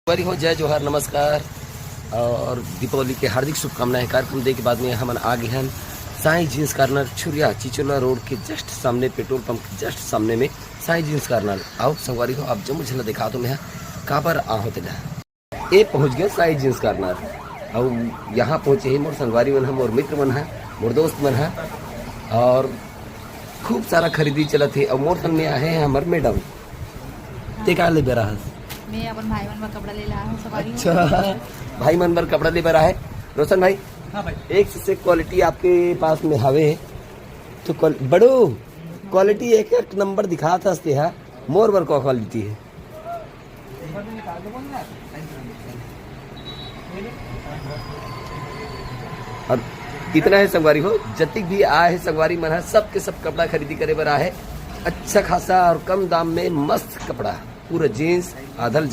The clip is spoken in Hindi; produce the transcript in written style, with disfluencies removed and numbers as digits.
बारी हो जय जोहार नमस्कार और दीपावली के हार्दिक शुभकामनाएं। कार्यक्रम दे के बाद में हम आ गए हैं Sai jeans corner Chhuriya Chichola road के जस्ट सामने, पेट्रोल पंप के जस्ट सामने में साईं जींस कॉर्नर। आओ संगवारी हो आप जम्मू झला दिखा दो मैं कहाँ पर आ होते ना ये पहुँच गए साईं जींस कॉर्नर। और यहाँ पहुँचे ही मोर संगवारी मन है, मोर मित्र मन है, मोर दोस्त मन है और खूब सारा खरीदी चला थे। और मोर संग में आए हैं हमारे मैडम ते का ले बेरा है। मैं अपन भाई मन पर कपड़ा ले लाया हूँ सवारी। अच्छा भाई मन पर कपड़ा ले बर है रोशन भाई। हाँ भाई, एक से क्वालिटी आपके पास में हवे तो बड़ो क्वालिटी एक नंबर दिखा था है मोर बर को क्वालिटी है। और इतना है संगवारी हो जतिक भी आए है संगवारी मन है सबके सब कपड़ा खरीदी करे बर आए। अच्छा खासा और कम दाम में मस्त कपड़ा पूरा जीन्स आधल